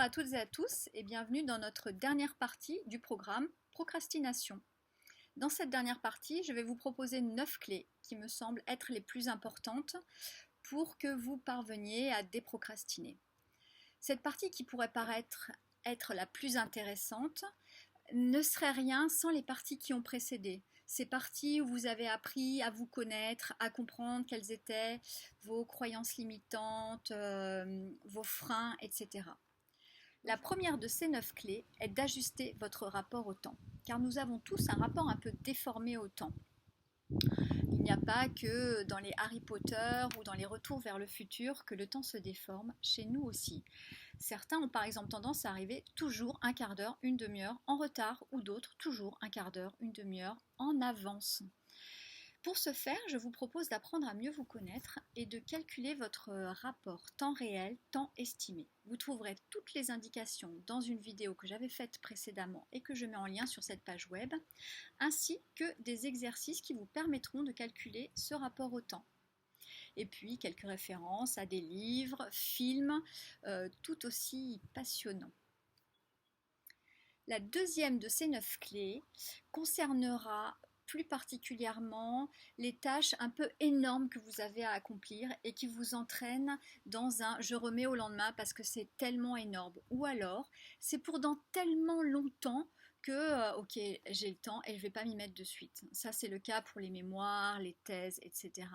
à toutes et à tous et bienvenue dans notre dernière partie du programme Procrastination. Dans cette dernière partie, je vais vous proposer 9 clés qui me semblent être les plus importantes pour que vous parveniez à déprocrastiner. Cette partie qui pourrait paraître être la plus intéressante ne serait rien sans les parties qui ont précédé. Ces parties où vous avez appris à vous connaître, à comprendre quelles étaient vos croyances limitantes, vos freins, etc. La première de ces 9 clés est d'ajuster votre rapport au temps, car nous avons tous un rapport un peu déformé au temps. Il n'y a pas que dans les Harry Potter ou dans les Retours vers le futur que le temps se déforme, chez nous aussi. Certains ont par exemple tendance à arriver toujours un quart d'heure, une demi-heure en retard, ou d'autres toujours un quart d'heure, une demi-heure en avance. Pour ce faire, je vous propose d'apprendre à mieux vous connaître et de calculer votre rapport temps réel, temps estimé. Vous trouverez toutes les indications dans une vidéo que j'avais faite précédemment et que je mets en lien sur cette page web, ainsi que des exercices qui vous permettront de calculer ce rapport au temps. Et puis quelques références à des livres, films, tout aussi passionnants. La deuxième de ces 9 clés concernera plus particulièrement les tâches un peu énormes que vous avez à accomplir et qui vous entraînent dans un « je remets au lendemain parce que c'est tellement énorme » ou alors « c'est pour dans tellement longtemps que ok, j'ai le temps et je ne vais pas m'y mettre de suite ». Ça, c'est le cas pour les mémoires, les thèses, etc.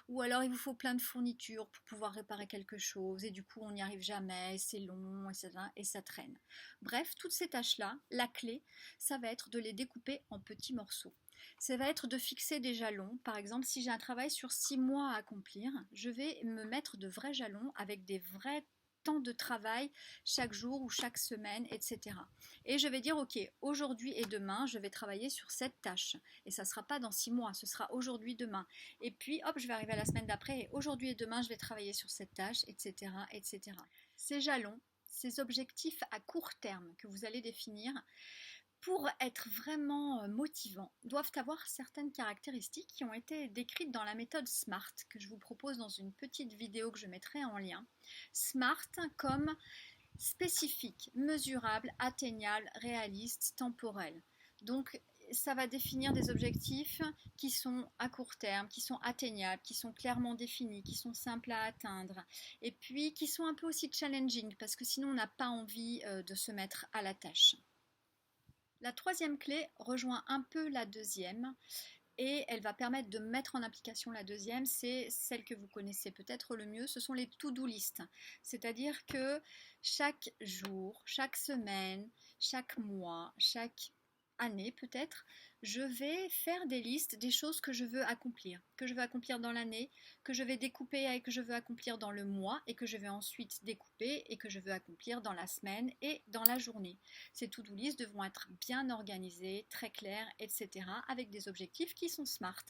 Ou alors, il vous faut plein de fournitures pour pouvoir réparer quelque chose et du coup, on n'y arrive jamais, c'est long, etc. et ça traîne. Bref, toutes ces tâches-là, la clé, ça va être de les découper en petits morceaux. Ça va être de fixer des jalons. Par exemple, si j'ai un travail sur 6 mois à accomplir, je vais me mettre de vrais jalons avec des vrais temps de travail chaque jour ou chaque semaine, etc. Et je vais dire, ok, aujourd'hui et demain, je vais travailler sur cette tâche. Et ça ne sera pas dans 6 mois, ce sera aujourd'hui, demain. Et puis, hop, je vais arriver à la semaine d'après et aujourd'hui et demain, je vais travailler sur cette tâche, etc., etc. Ces jalons, ces objectifs à court terme que vous allez définir, pour être vraiment motivants, doivent avoir certaines caractéristiques qui ont été décrites dans la méthode SMART, que je vous propose dans une petite vidéo que je mettrai en lien. SMART comme spécifique, mesurable, atteignable, réaliste, temporel. Donc, ça va définir des objectifs qui sont à court terme, qui sont atteignables, qui sont clairement définis, qui sont simples à atteindre, et puis qui sont un peu aussi challenging, parce que sinon on n'a pas envie de se mettre à la tâche. La troisième clé rejoint un peu la deuxième et elle va permettre de mettre en application la deuxième, c'est celle que vous connaissez peut-être le mieux, ce sont les to-do list. C'est-à-dire que chaque jour, chaque semaine, chaque mois, chaque année peut-être, je vais faire des listes des choses que je veux accomplir dans l'année, que je vais découper et que je veux accomplir dans le mois et que je vais ensuite découper et que je veux accomplir dans la semaine et dans la journée. Ces to-do list devront être bien organisées, très claires, etc. avec des objectifs qui sont SMART.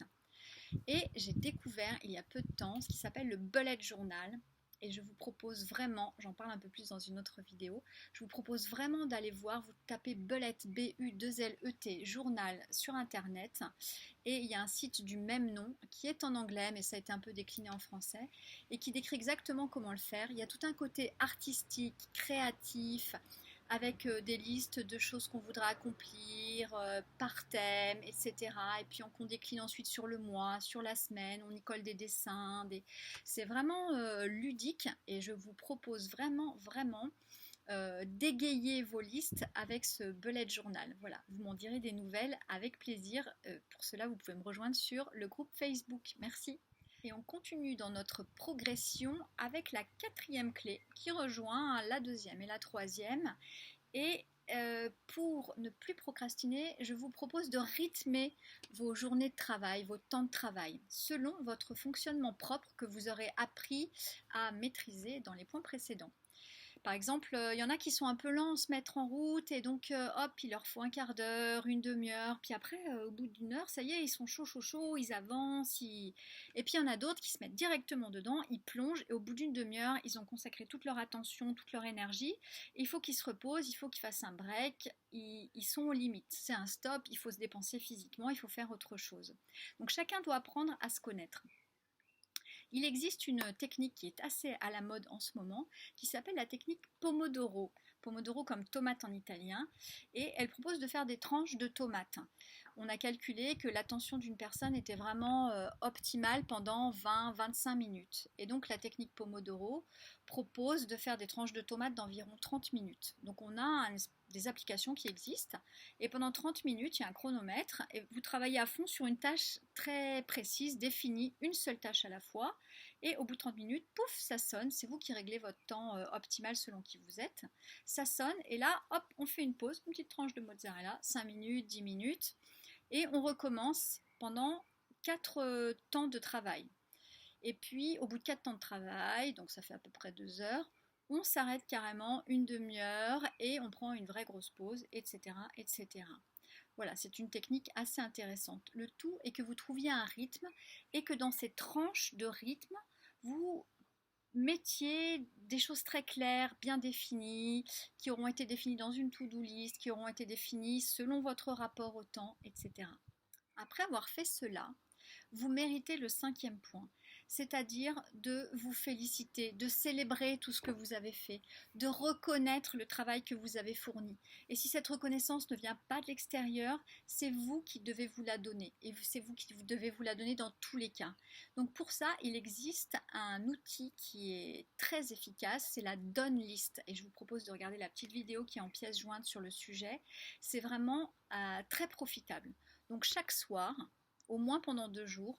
Et j'ai découvert il y a peu de temps ce qui s'appelle le bullet journal. Et je vous propose vraiment, j'en parle un peu plus dans une autre vidéo, je vous propose vraiment d'aller voir, vous tapez bullet, B-U-2-L-E-T, journal sur internet, et il y a un site du même nom qui est en anglais, mais ça a été un peu décliné en français, et qui décrit exactement comment le faire. Il y a tout un côté artistique, créatif, avec des listes de choses qu'on voudra accomplir par thème, etc. Et puis qu'on décline ensuite sur le mois, sur la semaine, on y colle des dessins. C'est vraiment ludique et je vous propose vraiment d'égayer vos listes avec ce bullet journal. Voilà, vous m'en direz des nouvelles avec plaisir. Pour cela, vous pouvez me rejoindre sur le groupe Facebook. Merci. Et on continue dans notre progression avec la quatrième clé qui rejoint la deuxième et la troisième. Et pour ne plus procrastiner, je vous propose de rythmer vos journées de travail, vos temps de travail, selon votre fonctionnement propre que vous aurez appris à maîtriser dans les points précédents. Par exemple, il y en a qui sont un peu lents à se mettre en route et donc hop, il leur faut un quart d'heure, une demi-heure, puis après au bout d'une heure, ça y est, ils sont chauds, ils avancent, et puis il y en a d'autres qui se mettent directement dedans, ils plongent et au bout d'une demi-heure, ils ont consacré toute leur attention, toute leur énergie, et il faut qu'ils se reposent, il faut qu'ils fassent un break, ils sont aux limites, c'est un stop, il faut se dépenser physiquement, il faut faire autre chose. Donc chacun doit apprendre à se connaître. Il existe une technique qui est assez à la mode en ce moment, qui s'appelle la technique Pomodoro. pomodoro comme tomate en italien, et elle propose de faire des tranches de tomates. On a calculé que l'attention d'une personne était vraiment optimale pendant 20-25 minutes. Et donc la technique Pomodoro propose de faire des tranches de tomates d'environ 30 minutes. Donc on a des applications qui existent et pendant 30 minutes, il y a un chronomètre et vous travaillez à fond sur une tâche très précise, définie, une seule tâche à la fois. Et au bout de 30 minutes, pouf, ça sonne. C'est vous qui réglez votre temps optimal selon qui vous êtes. Ça sonne et là, hop, on fait une pause, une petite tranche de mozzarella, 5 minutes, 10 minutes. Et on recommence pendant 4 temps de travail. Et puis, au bout de 4 temps de travail, donc ça fait à peu près 2 heures, on s'arrête carrément une demi-heure et on prend une vraie grosse pause, etc., etc. Voilà, c'est une technique assez intéressante. Le tout est que vous trouviez un rythme et que dans ces tranches de rythme, vous mettiez des choses très claires, bien définies, qui auront été définies dans une to-do list, qui auront été définies selon votre rapport au temps, etc. Après avoir fait cela, vous méritez le 5e point, c'est-à-dire de vous féliciter, de célébrer tout ce que vous avez fait, de reconnaître le travail que vous avez fourni. Et si cette reconnaissance ne vient pas de l'extérieur, c'est vous qui devez vous la donner. Et c'est vous qui devez vous la donner dans tous les cas. Donc pour ça, il existe un outil qui est très efficace, c'est la Done List. Et je vous propose de regarder la petite vidéo qui est en pièce jointe sur le sujet. C'est vraiment très profitable. Donc chaque soir, au moins pendant 2 jours,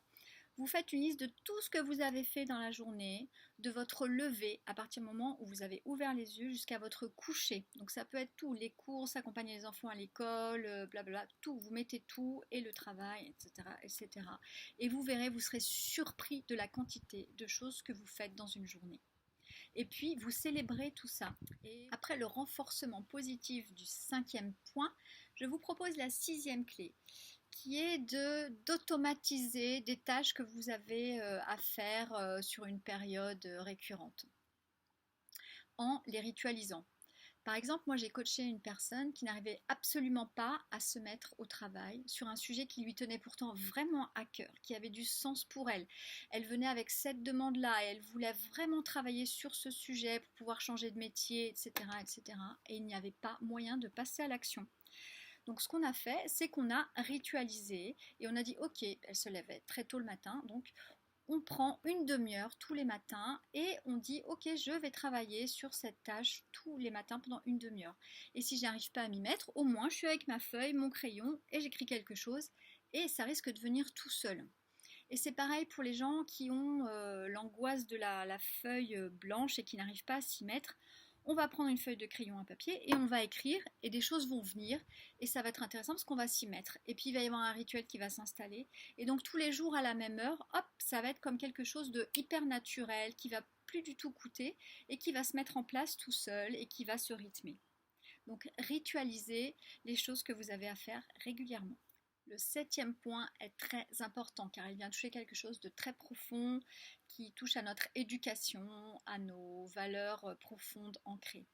vous faites une liste de tout ce que vous avez fait dans la journée, de votre lever à partir du moment où vous avez ouvert les yeux jusqu'à votre coucher. Donc ça peut être tout, les courses, accompagner les enfants à l'école, blablabla, tout, vous mettez tout et le travail, etc., etc. Et vous verrez, vous serez surpris de la quantité de choses que vous faites dans une journée. Et puis, vous célébrez tout ça. Et après le renforcement positif du 5e point, je vous propose la 6e clé, qui est d'automatiser des tâches que vous avez à faire sur une période récurrente, en les ritualisant. Par exemple, moi j'ai coaché une personne qui n'arrivait absolument pas à se mettre au travail sur un sujet qui lui tenait pourtant vraiment à cœur, qui avait du sens pour elle. Elle venait avec cette demande-là et elle voulait vraiment travailler sur ce sujet pour pouvoir changer de métier, etc., etc. Et il n'y avait pas moyen de passer à l'action. Donc ce qu'on a fait, c'est qu'on a ritualisé et on a dit ok, elle se lèvait très tôt le matin, donc on prend une demi-heure tous les matins et on dit ok, je vais travailler sur cette tâche tous les matins pendant une demi-heure. Et si je n'arrive pas à m'y mettre, au moins je suis avec ma feuille, mon crayon et j'écris quelque chose et ça risque de venir tout seul. Et c'est pareil pour les gens qui ont l'angoisse de la feuille blanche et qui n'arrivent pas à s'y mettre. On va prendre une feuille de crayon, un papier et on va écrire et des choses vont venir et ça va être intéressant parce qu'on va s'y mettre. Et puis il va y avoir un rituel qui va s'installer et donc tous les jours à la même heure, hop, ça va être comme quelque chose de hyper naturel qui va plus du tout coûter et qui va se mettre en place tout seul et qui va se rythmer. Donc ritualisez les choses que vous avez à faire régulièrement. Le 7e point est très important car il vient toucher quelque chose de très profond qui touche à notre éducation, à nos valeurs profondes ancrées.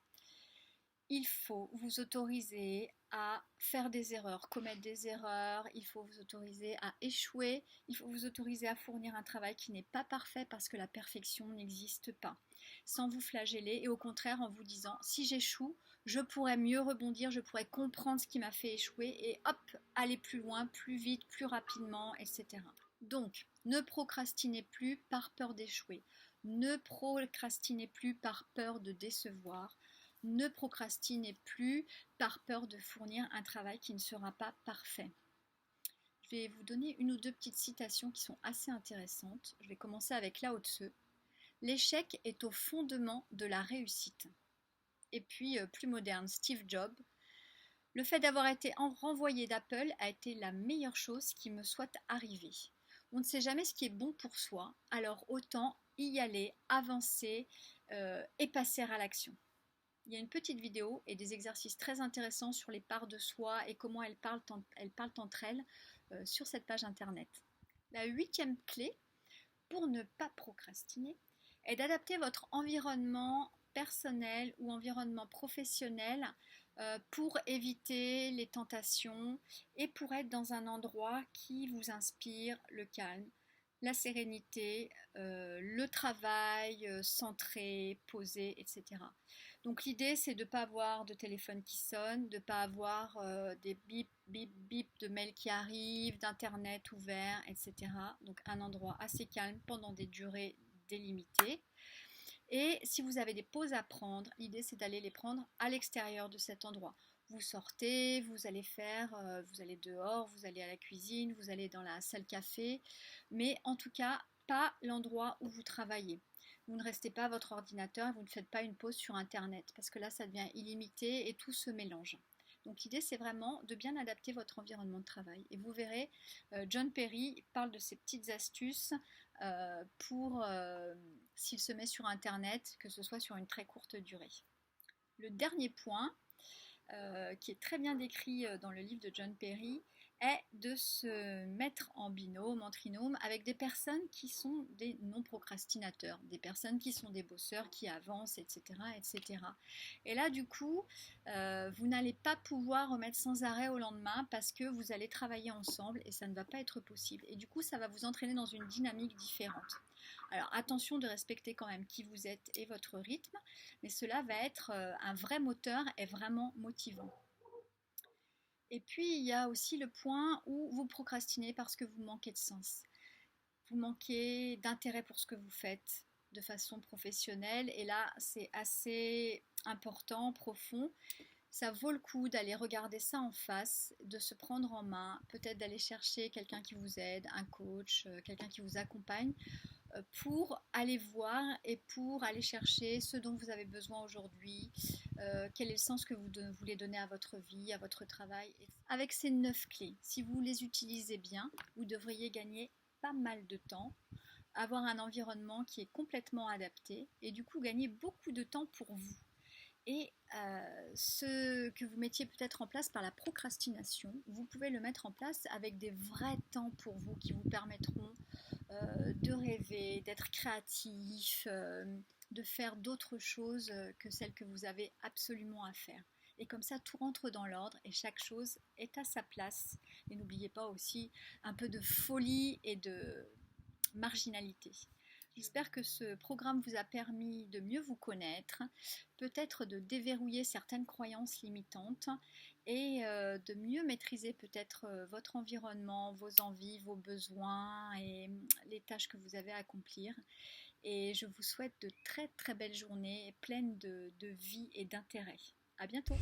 Il faut vous autoriser à faire des erreurs, commettre des erreurs, il faut vous autoriser à échouer, il faut vous autoriser à fournir un travail qui n'est pas parfait parce que la perfection n'existe pas, sans vous flageller et au contraire en vous disant si j'échoue, je pourrais mieux rebondir, je pourrais comprendre ce qui m'a fait échouer et hop, aller plus loin, plus vite, plus rapidement, etc. Donc, ne procrastinez plus par peur d'échouer, ne procrastinez plus par peur de décevoir, ne procrastinez plus par peur de fournir un travail qui ne sera pas parfait. Je vais vous donner une ou deux petites citations qui sont assez intéressantes. Je vais commencer avec Lao Tse. L'échec est au fondement de la réussite. Et puis, plus moderne, Steve Jobs. Le fait d'avoir été renvoyé d'Apple a été la meilleure chose qui me soit arrivée. On ne sait jamais ce qui est bon pour soi, alors autant y aller, avancer et passer à l'action. Il y a une petite vidéo et des exercices très intéressants sur les parts de soi et comment elles parlent entre elles sur cette page internet. La 8e clé pour ne pas procrastiner est d'adapter votre environnement personnel ou environnement professionnel pour éviter les tentations et pour être dans un endroit qui vous inspire le calme, la sérénité, le travail centré, posé, etc. Donc l'idée, c'est de ne pas avoir de téléphone qui sonne, de ne pas avoir des bip, bip, bip de mails qui arrivent, d'internet ouvert, etc. Donc un endroit assez calme pendant des durées délimitées. Et si vous avez des pauses à prendre, l'idée c'est d'aller les prendre à l'extérieur de cet endroit. Vous sortez, vous allez dehors, vous allez à la cuisine, vous allez dans la salle café, mais en tout cas pas l'endroit où vous travaillez. Vous ne restez pas à votre ordinateur, vous ne faites pas une pause sur Internet, parce que là ça devient illimité et tout se mélange. Donc l'idée c'est vraiment de bien adapter votre environnement de travail. Et vous verrez, John Perry parle de ces petites astuces pour s'il se met sur Internet, que ce soit sur une très courte durée. Le dernier point, qui est très bien décrit dans le livre de John Perry, est de se mettre en binôme, en trinôme, avec des personnes qui sont des non-procrastinateurs, des personnes qui sont des bosseurs, qui avancent, etc. etc. Et là, du coup, vous n'allez pas pouvoir remettre sans arrêt au lendemain parce que vous allez travailler ensemble et ça ne va pas être possible. Et du coup, ça va vous entraîner dans une dynamique différente. Alors attention de respecter quand même qui vous êtes et votre rythme, mais cela va être un vrai moteur et vraiment motivant. Et puis il y a aussi le point où vous procrastinez parce que vous manquez de sens. Vous manquez d'intérêt pour ce que vous faites de façon professionnelle et là c'est assez important, profond. Ça vaut le coup d'aller regarder ça en face, de se prendre en main, peut-être d'aller chercher quelqu'un qui vous aide, un coach, quelqu'un qui vous accompagne pour aller voir et pour aller chercher ce dont vous avez besoin aujourd'hui, quel est le sens que vous voulez donner à votre vie, à votre travail. Avec ces 9 clés, si vous les utilisez bien, vous devriez gagner pas mal de temps, avoir un environnement qui est complètement adapté et du coup gagner beaucoup de temps pour vous. Et ce que vous mettiez peut-être en place par la procrastination, vous pouvez le mettre en place avec des vrais temps pour vous qui vous permettront de rêver, d'être créatif, de faire d'autres choses que celles que vous avez absolument à faire. Et comme ça, tout rentre dans l'ordre et chaque chose est à sa place. Et n'oubliez pas aussi un peu de folie et de marginalité. J'espère que ce programme vous a permis de mieux vous connaître, peut-être de déverrouiller certaines croyances limitantes et de mieux maîtriser peut-être votre environnement, vos envies, vos besoins et les tâches que vous avez à accomplir. Et je vous souhaite de très très belles journées pleines de vie et d'intérêt. À bientôt!